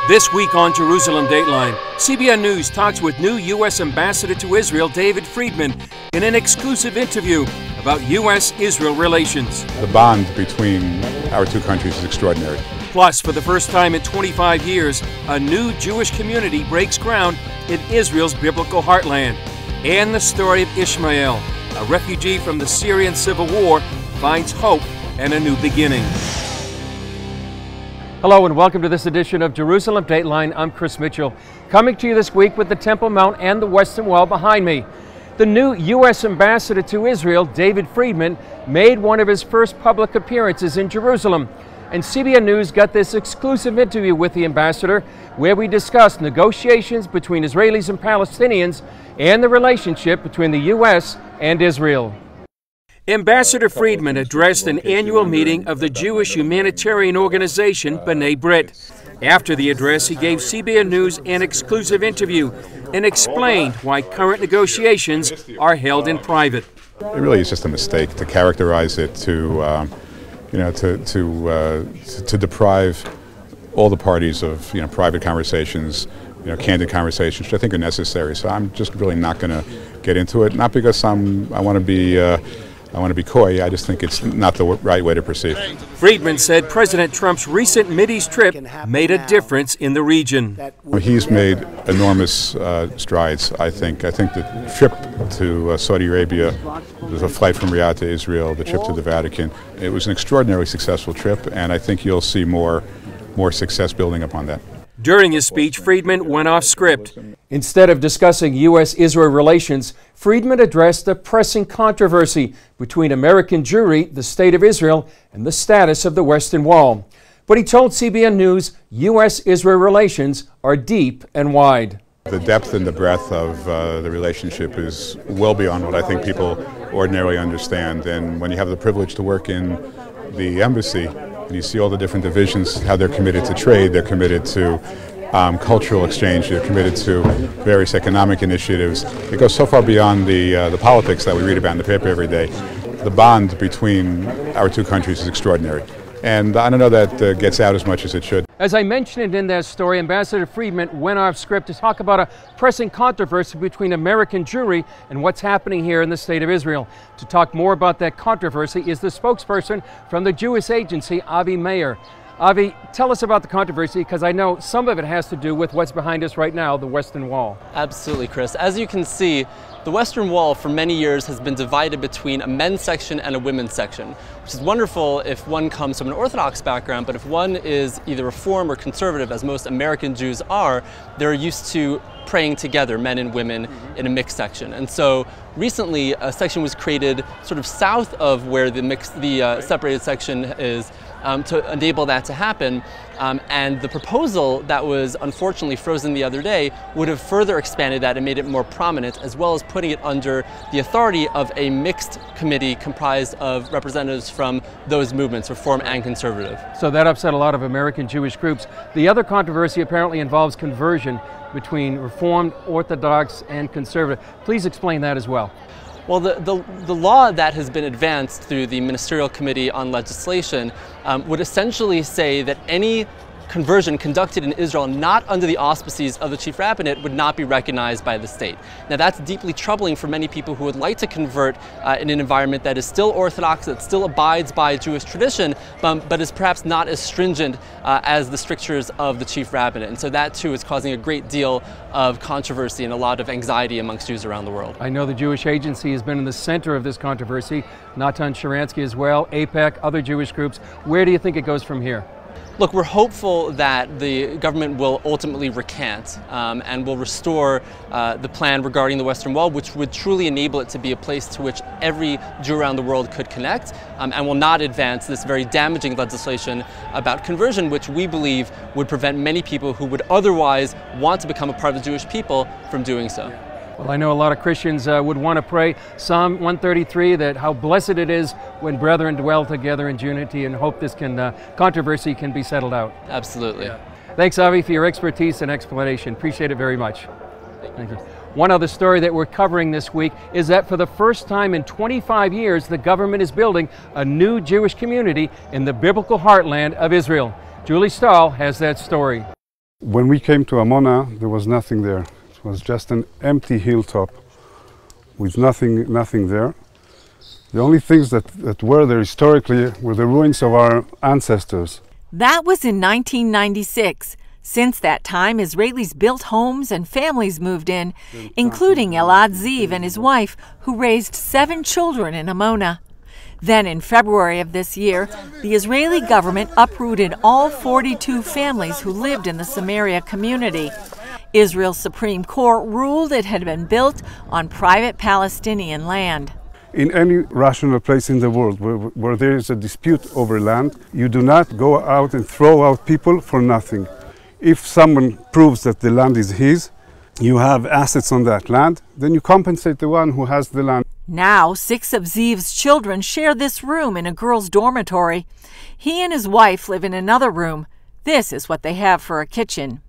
This week on Jerusalem Dateline, CBN News talks with new U.S. Ambassador to Israel, David Friedman, in an exclusive interview about U.S.-Israel relations. The bond between our two countries is extraordinary. Plus, for the first time in 25 years, a new Jewish community breaks ground in Israel's biblical heartland. And the story of Ishmael, a refugee from the Syrian civil war, finds hope and a new beginning. Hello and welcome to this edition of Jerusalem Dateline. I'm Chris Mitchell, coming to you this week with the Temple Mount and the Western Wall behind me. The new U.S. Ambassador to Israel, David Friedman, made one of his first public appearances in Jerusalem. And CBN News got this exclusive interview with the ambassador where we discussed negotiations between Israelis and Palestinians and the relationship between the U.S. and Israel. Ambassador Friedman addressed an annual meeting of the Jewish humanitarian organization B'nai B'rith. After the address, he gave CBN News an exclusive interview and explained why current negotiations are held in private. It really is just a mistake to characterize it to deprive all the parties of private conversations, candid conversations, which I think are necessary. So I'm just really not going to get into it. Not because I want to be coy. I just think it's not the right way to proceed. Friedman said President Trump's recent Mideast trip made a difference in the region. He's made enormous strides, I think. I think the trip to Saudi Arabia, there's a flight from Riyadh to Israel, the trip to the Vatican. It was an extraordinarily successful trip, and I think you'll see more success building upon that. During his speech, Friedman went off script. Instead of discussing U.S.-Israel relations, Friedman addressed the pressing controversy between American Jewry, the State of Israel, and the status of the Western Wall. But he told CBN News U.S.-Israel relations are deep and wide. The depth and the breadth of the relationship is well beyond what I think people ordinarily understand. And when you have the privilege to work in the embassy, and you see all the different divisions, how they're committed to trade, they're committed to cultural exchange, they're committed to various economic initiatives. It goes so far beyond the politics that we read about in the paper every day. The bond between our two countries is extraordinary. And I don't know that gets out as much as it should. As I mentioned in that story, Ambassador Friedman went off script to talk about a pressing controversy between American Jewry and what's happening here in the State of Israel. To talk more about that controversy is the spokesperson from the Jewish agency, Avi Meir. Avi, tell us about the controversy, because I know some of it has to do with what's behind us right now, the Western Wall. Absolutely, Chris. As you can see, the Western Wall for many years has been divided between a men's section and a women's section, which is wonderful if one comes from an Orthodox background, but if one is either Reform or conservative, as most American Jews are, they're used to praying together, men and women, in a mixed section. And so recently a section was created sort of south of where the separated section is, to enable that to happen. And the proposal that was unfortunately frozen the other day would have further expanded that and made it more prominent, as well as putting it under the authority of a mixed committee comprised of representatives from those movements, Reform and Conservative. So that upset a lot of American Jewish groups. The other controversy apparently involves conversion between Reformed, Orthodox, and Conservative. Please explain that as well. Well, the law that has been advanced through the Ministerial Committee on Legislation would essentially say that any conversion conducted in Israel not under the auspices of the Chief Rabbinate would not be recognized by the state. Now that's deeply troubling for many people who would like to convert in an environment that is still Orthodox, that still abides by Jewish tradition, but is perhaps not as stringent as the strictures of the Chief Rabbinate. And so that too is causing a great deal of controversy and a lot of anxiety amongst Jews around the world. I know the Jewish Agency has been in the center of this controversy, Natan Sharansky as well, AIPAC, other Jewish groups. Where do you think it goes from here? Look, we're hopeful that the government will ultimately recant and will restore the plan regarding the Western Wall, which would truly enable it to be a place to which every Jew around the world could connect, and will not advance this very damaging legislation about conversion, which we believe would prevent many people who would otherwise want to become a part of the Jewish people from doing so. Well, I know a lot of Christians would want to pray Psalm 133, that how blessed it is when brethren dwell together in unity, and hope this controversy can be settled out. Absolutely. Yeah. Thanks, Avi, for your expertise and explanation. Appreciate it very much. Thank you. One other story that we're covering this week is that for the first time in 25 years, the government is building a new Jewish community in the biblical heartland of Israel. Julie Stahl has that story. When we came to Amona, there was nothing there. It was just an empty hilltop with nothing there. The only things that were there historically were the ruins of our ancestors. That was in 1996. Since that time, Israelis built homes and families moved in, including Elad Ziv and his wife, who raised 7 children in Amona. Then in February of this year, the Israeli government uprooted all 42 families who lived in the Samaria community. Israel's Supreme Court ruled it had been built on private Palestinian land. In any rational place in the world where there is a dispute over land, you do not go out and throw out people for nothing. If someone proves that the land is his, you have assets on that land, then you compensate the one who has the land. Now, 6 of Ziv's children share this room in a girls' dormitory. He and his wife live in another room. This is what they have for a kitchen.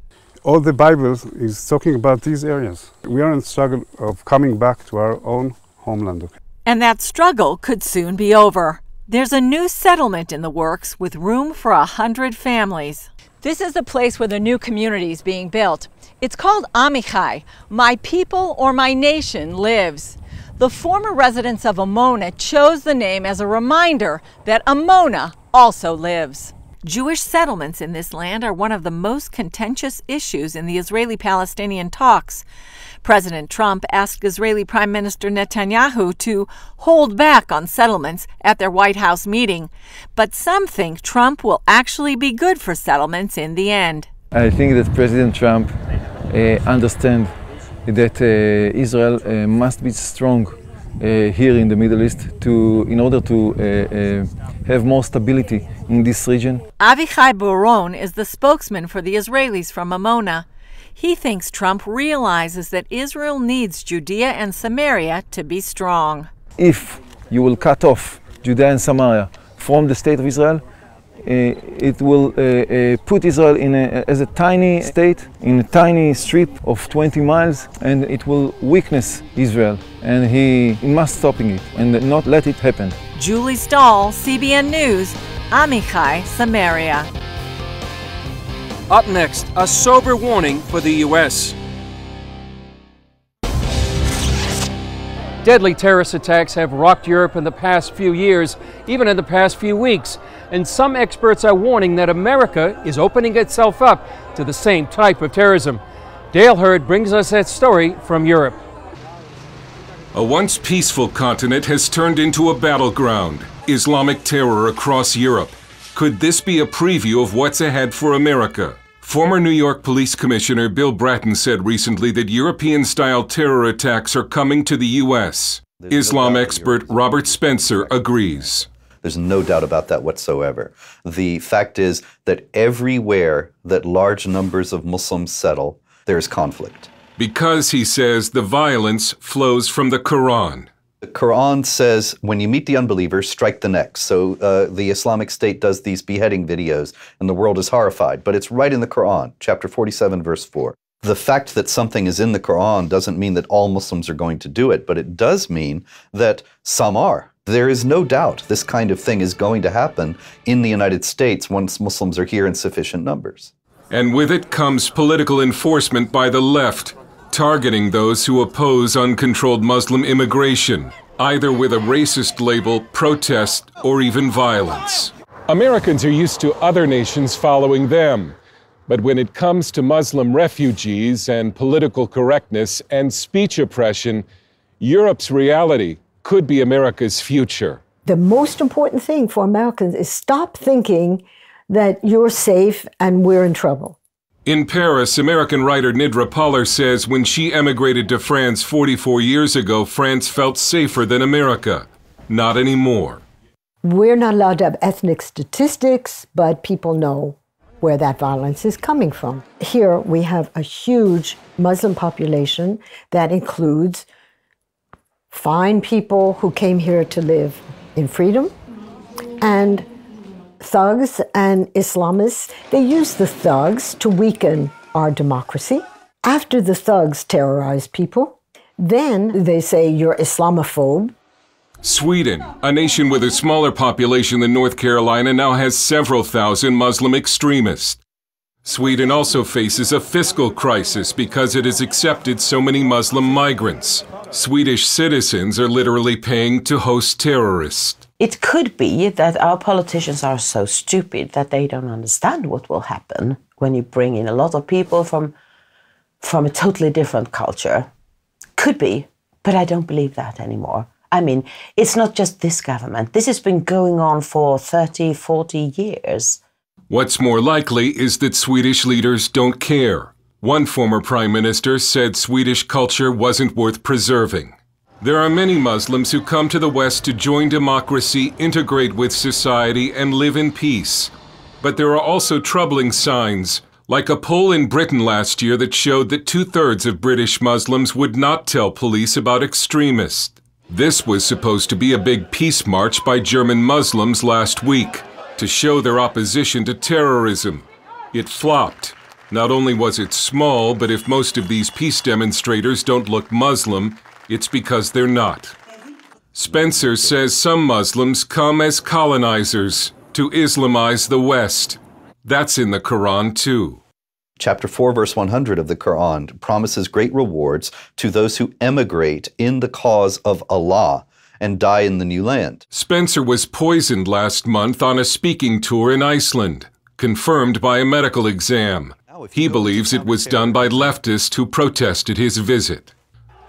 All the Bible is talking about these areas. We are in struggle of coming back to our own homeland. And that struggle could soon be over. There's a new settlement in the works with room for 100 families. This is the place where the new community is being built. It's called Amichai, My People or My Nation Lives. The former residents of Amona chose the name as a reminder that Amona also lives. Jewish settlements in this land are one of the most contentious issues in the Israeli-Palestinian talks. President Trump asked Israeli Prime Minister Netanyahu to hold back on settlements at their White House meeting. But some think Trump will actually be good for settlements in the end. I think that President Trump understands that Israel must be strong here in the Middle East in order to have more stability in this region. Avichai Boron is the spokesman for the Israelis from Amona. He thinks Trump realizes that Israel needs Judea and Samaria to be strong. If you will cut off Judea and Samaria from the state of Israel, it will put Israel as a tiny state in a tiny strip of 20 miles, and it will weakness Israel. And he must stop it and not let it happen. Julie Stahl, CBN News, Amichai, Samaria. Up next, a sober warning for the U.S. Deadly terrorist attacks have rocked Europe in the past few years, even in the past few weeks. And some experts are warning that America is opening itself up to the same type of terrorism. Dale Hurd brings us that story from Europe. A once peaceful continent has turned into a battleground. Islamic terror across Europe. Could this be a preview of what's ahead for America? Former New York Police Commissioner Bill Bratton said recently that European-style terror attacks are coming to the U.S. Islam expert Robert Spencer agrees. There's no doubt about that whatsoever. The fact is that everywhere that large numbers of Muslims settle, there's conflict. Because, he says, the violence flows from the Quran. The Quran says, when you meet the unbeliever, strike the neck. So the Islamic State does these beheading videos, and the world is horrified. But it's right in the Quran, chapter 47, verse 4. The fact that something is in the Quran doesn't mean that all Muslims are going to do it, but it does mean that some are. There is no doubt this kind of thing is going to happen in the United States once Muslims are here in sufficient numbers. And with it comes political enforcement by the left, targeting those who oppose uncontrolled Muslim immigration, either with a racist label, protest, or even violence. Americans are used to other nations following them. But when it comes to Muslim refugees and political correctness and speech oppression, Europe's reality could be America's future. The most important thing for Americans is stop thinking that you're safe and we're in trouble. In Paris, American writer Nidra Poller says when she emigrated to France 44 years ago, France felt safer than America. Not anymore. We're not allowed to have ethnic statistics, but people know where that violence is coming from. Here we have a huge Muslim population that includes fine people who came here to live in freedom, and thugs and Islamists. They use the thugs to weaken our democracy. After the thugs terrorize people, then they say you're Islamophobe. Sweden, a nation with a smaller population than North Carolina, now has several thousand Muslim extremists. Sweden also faces a fiscal crisis because it has accepted so many Muslim migrants. Swedish citizens are literally paying to host terrorists. It could be that our politicians are so stupid that they don't understand what will happen when you bring in a lot of people from a totally different culture. Could be, but I don't believe that anymore. I mean, it's not just this government. This has been going on for 30, 40 years. What's more likely is that Swedish leaders don't care. One former prime minister said Swedish culture wasn't worth preserving. There are many Muslims who come to the West to join democracy, integrate with society, and live in peace. But there are also troubling signs, like a poll in Britain last year that showed that 2/3 of British Muslims would not tell police about extremists. This was supposed to be a big peace march by German Muslims last week to show their opposition to terrorism. It flopped. Not only was it small, but if most of these peace demonstrators don't look Muslim, it's because they're not. Spencer says some Muslims come as colonizers to Islamize the West. That's in the Quran too. Chapter 4, verse 100 of the Quran promises great rewards to those who emigrate in the cause of Allah and die in the new land. Spencer was poisoned last month on a speaking tour in Iceland, confirmed by a medical exam. He believes it was done by leftists who protested his visit.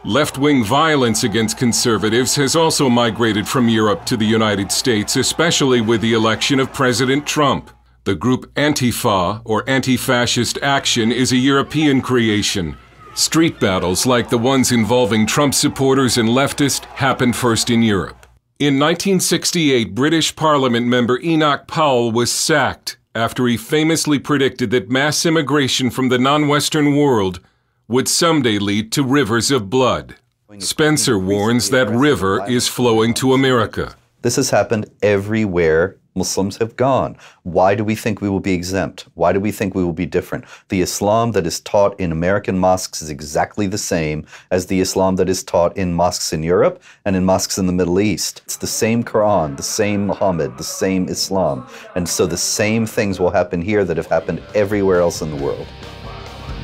Left-wing violence against conservatives has also migrated from Europe to the United States, especially with the election of President Trump. The group Antifa, or Anti-Fascist Action, is a European creation. Street battles like the ones involving Trump supporters and leftists happened first in Europe. In 1968, British Parliament member Enoch Powell was sacked after he famously predicted that mass immigration from the non-Western world would someday lead to rivers of blood. Spencer warns that river is flowing to America. This has happened everywhere Muslims have gone. Why do we think we will be exempt? Why do we think we will be different? The Islam that is taught in American mosques is exactly the same as the Islam that is taught in mosques in Europe and in mosques in the Middle East. It's the same Quran, the same Muhammad, the same Islam. And so the same things will happen here that have happened everywhere else in the world.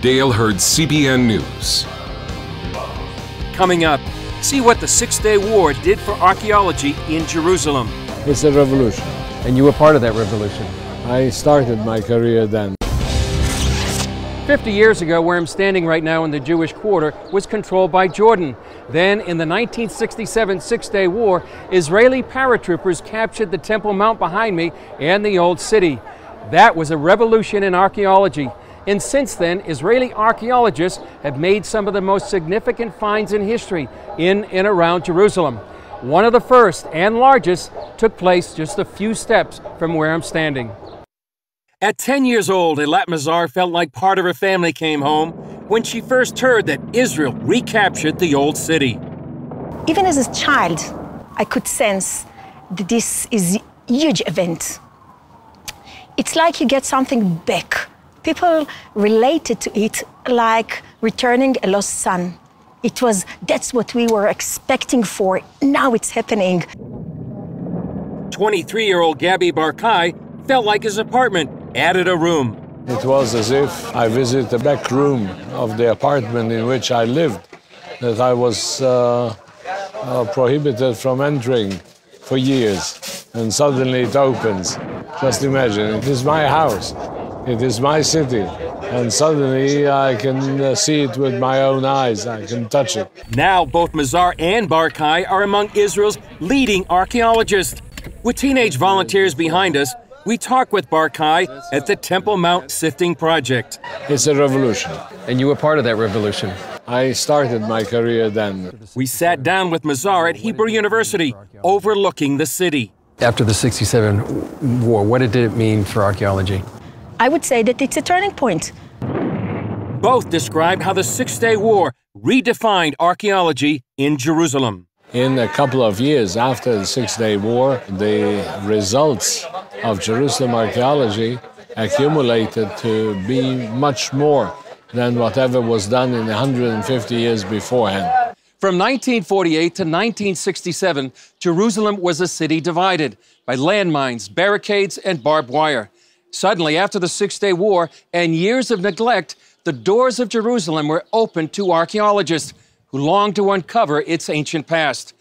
Dale Hurd, CBN News. Coming up, see what the Six-Day War did for archaeology in Jerusalem. It's a revolution. And you were part of that revolution. I started my career then. 50 years ago, where I'm standing right now in the Jewish Quarter, was controlled by Jordan. Then, in the 1967 Six-Day War, Israeli paratroopers captured the Temple Mount behind me and the Old City. That was a revolution in archaeology. And since then, Israeli archaeologists have made some of the most significant finds in history in and around Jerusalem. One of the first and largest took place just a few steps from where I'm standing. At 10 years old, Eilat Mazar felt like part of her family came home when she first heard that Israel recaptured the Old City. Even as a child, I could sense that this is a huge event. It's like you get something back. People related to it like returning a lost son. That's what we were expecting for. Now it's happening. 23-year-old Gabi Barkai felt like his apartment added a room. It was as if I visited the back room of the apartment in which I lived, that I was prohibited from entering for years. And suddenly it opens. Just imagine, it is my house. It is my city, and suddenly I can see it with my own eyes. I can touch it. Now both Mazar and Barkai are among Israel's leading archaeologists. With teenage volunteers behind us, we talk with Barkai at the Temple Mount Sifting Project. It's a revolution. And you were part of that revolution. I started my career then. We sat down with Mazar at Hebrew University, overlooking the city. After the '67 war, what did it mean for archaeology? I would say that it's a turning point. Both describe how the Six-Day War redefined archaeology in Jerusalem. In a couple of years after the Six-Day War, the results of Jerusalem archaeology accumulated to be much more than whatever was done in 150 years beforehand. From 1948 to 1967, Jerusalem was a city divided by landmines, barricades, and barbed wire. Suddenly, after the Six-Day War and years of neglect, the doors of Jerusalem were opened to archaeologists who longed to uncover its ancient past.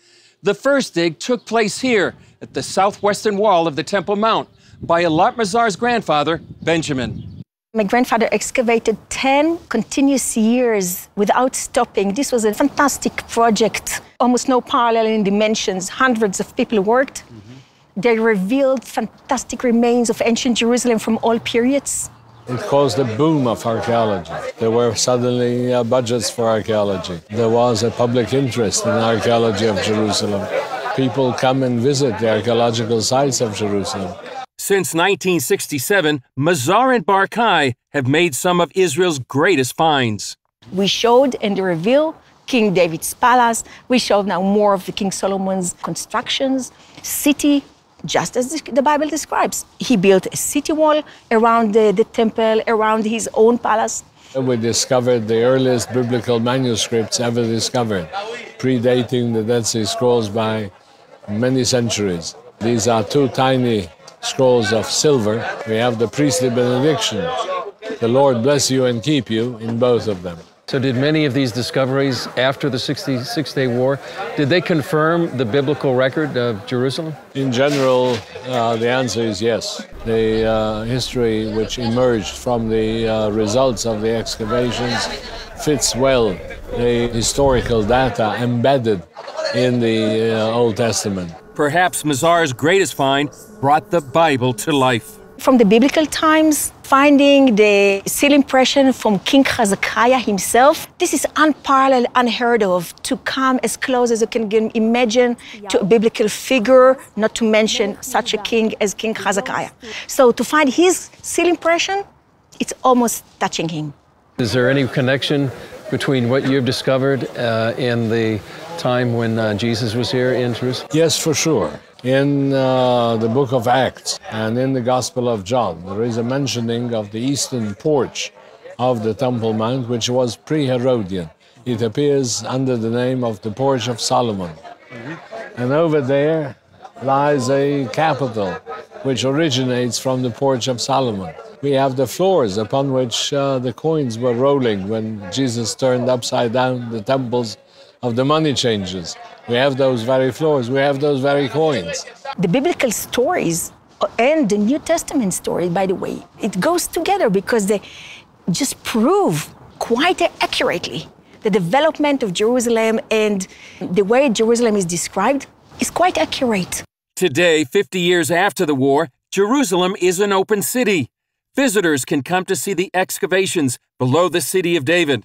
The first dig took place here at the southwestern wall of the Temple Mount by Eilat Mazar's grandfather, Benjamin. My grandfather excavated 10 continuous years without stopping. This was a fantastic project, almost no parallel in dimensions. Hundreds of people worked. They revealed fantastic remains of ancient Jerusalem from all periods. It caused a boom of archaeology. There were suddenly budgets for archaeology. There was a public interest in archaeology of Jerusalem. People come and visit the archaeological sites of Jerusalem. Since 1967, Mazar and Barkai have made some of Israel's greatest finds. We showed and revealed King David's palace. We showed now more of the King Solomon's constructions, city, just as the Bible describes. He built a city wall around the temple, around his own palace. We discovered the earliest biblical manuscripts ever discovered, predating the Dead Sea Scrolls by many centuries. These are two tiny scrolls of silver. We have the priestly benediction. The Lord bless you and keep you in both of them. So did many of these discoveries after the Six-Day War, did they confirm the biblical record of Jerusalem? In general, the answer is yes. The history which emerged from the results of the excavations fits well the historical data embedded in the Old Testament. Perhaps Mazar's greatest find brought the Bible to life. From the biblical times, finding the seal impression from King Hezekiah himself, this is unparalleled, unheard of, to come as close as you can imagine to a biblical figure, not to mention such a king as King Hezekiah. So to find his seal impression, it's almost touching him. Is there any connection between what you've discovered and the time when Jesus was here in Jerusalem? Yes, for sure. In the book of Acts and in the Gospel of John, there is a mentioning of the eastern porch of the Temple Mount, which was pre-Herodian. It appears under the name of the Porch of Solomon. And over there lies a capital, which originates from the Porch of Solomon. We have the floors upon which the coins were rolling when Jesus turned upside down the temples of the money changers. We have those very floors, we have those very coins. The biblical stories and the New Testament story, by the way, it goes together because they just prove quite accurately the development of Jerusalem, and the way Jerusalem is described is quite accurate. Today, 50 years after the war, Jerusalem is an open city. Visitors can come to see the excavations below the city of David,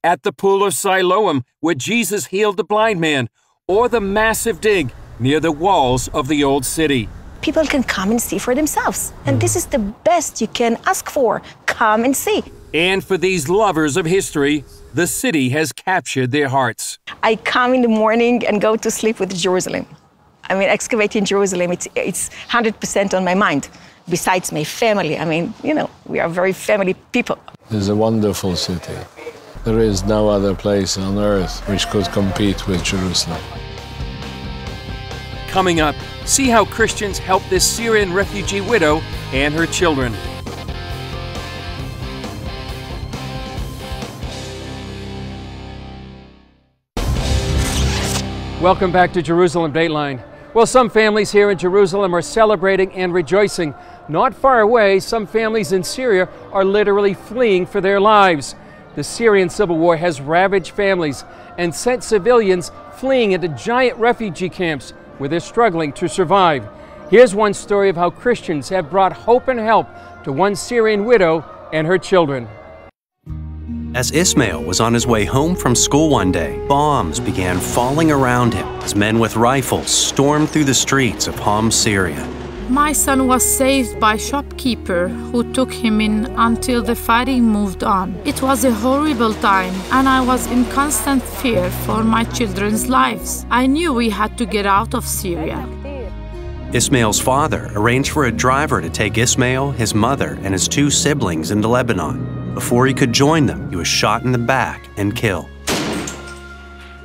at the pool of Siloam, where Jesus healed the blind man, or the massive dig near the walls of the old city. People can come and see for themselves, and this is the best you can ask for. Come and see. And for these lovers of history, the city has captured their hearts. I come in the morning and go to sleep with Jerusalem. I mean, excavating Jerusalem, it's 100% on my mind. Besides my family, I mean, you know, we are very family people. It's a wonderful city. There is no other place on earth which could compete with Jerusalem. Coming up, see how Christians help this Syrian refugee widow and her children. Welcome back to Jerusalem Dateline. Well, some families here in Jerusalem are celebrating and rejoicing. Not far away, some families in Syria are literally fleeing for their lives. The Syrian civil war has ravaged families and sent civilians fleeing into giant refugee camps where they're struggling to survive. Here's one story of how Christians have brought hope and help to one Syrian widow and her children. As Ismail was on his way home from school one day, bombs began falling around him as men with rifles stormed through the streets of Homs, Syria. My son was saved by a shopkeeper who took him in until the fighting moved on. It was a horrible time, and I was in constant fear for my children's lives. I knew we had to get out of Syria. Ismail's father arranged for a driver to take Ismail, his mother, and his two siblings into Lebanon. Before he could join them, he was shot in the back and killed.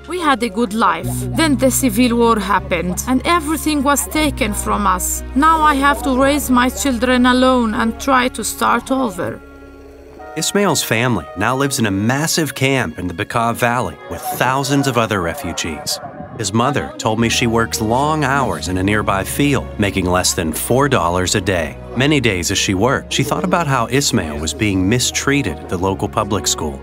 We had a good life. Then the civil war happened and everything was taken from us. Now I have to raise my children alone and try to start over. Ismail's family now lives in a massive camp in the Bekaa Valley with thousands of other refugees. His mother told me she works long hours in a nearby field, making less than $4 a day. Many days as she worked, she thought about how Ismail was being mistreated at the local public school.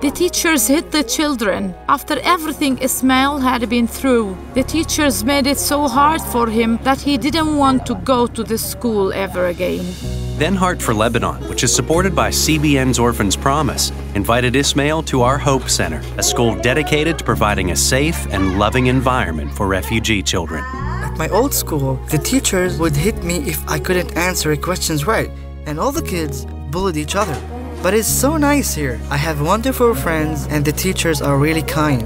The teachers hit the children. After everything Ismail had been through, the teachers made it so hard for him that he didn't want to go to the school ever again. Then Heart for Lebanon, which is supported by CBN's Orphans Promise, invited Ismail to our Hope Center, a school dedicated to providing a safe and loving environment for refugee children. At my old school, the teachers would hit me if I couldn't answer questions right, and all the kids bullied each other. But it's so nice here. I have wonderful friends, and the teachers are really kind.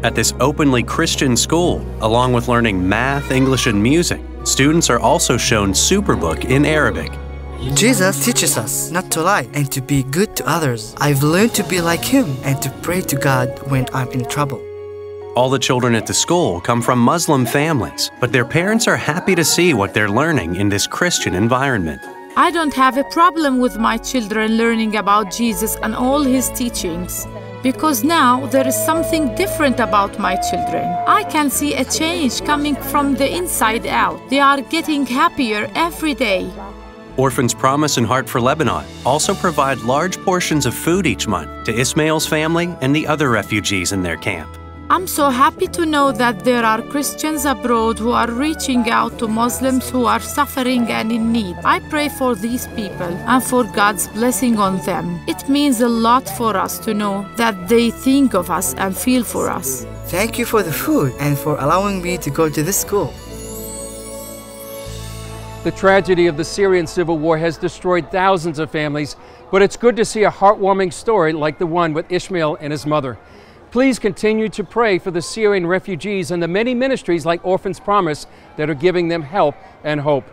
At this openly Christian school, along with learning math, English, and music, students are also shown Superbook in Arabic. Jesus teaches us not to lie and to be good to others. I've learned to be like him and to pray to God when I'm in trouble. All the children at the school come from Muslim families, but their parents are happy to see what they're learning in this Christian environment. I don't have a problem with my children learning about Jesus and all his teachings, because now there is something different about my children. I can see a change coming from the inside out. They are getting happier every day. Orphans Promise and Heart for Lebanon also provide large portions of food each month to Ismail's family and the other refugees in their camp. I'm so happy to know that there are Christians abroad who are reaching out to Muslims who are suffering and in need. I pray for these people and for God's blessing on them. It means a lot for us to know that they think of us and feel for us. Thank you for the food and for allowing me to go to this school. The tragedy of the Syrian civil war has destroyed thousands of families, but it's good to see a heartwarming story like the one with Ismail and his mother. Please continue to pray for the Syrian refugees and the many ministries like Orphans Promise that are giving them help and hope.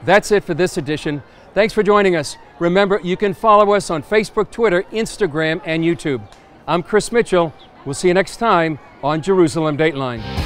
That's it for this edition. Thanks for joining us. Remember, you can follow us on Facebook, Twitter, Instagram, and YouTube. I'm Chris Mitchell. We'll see you next time on Jerusalem Dateline.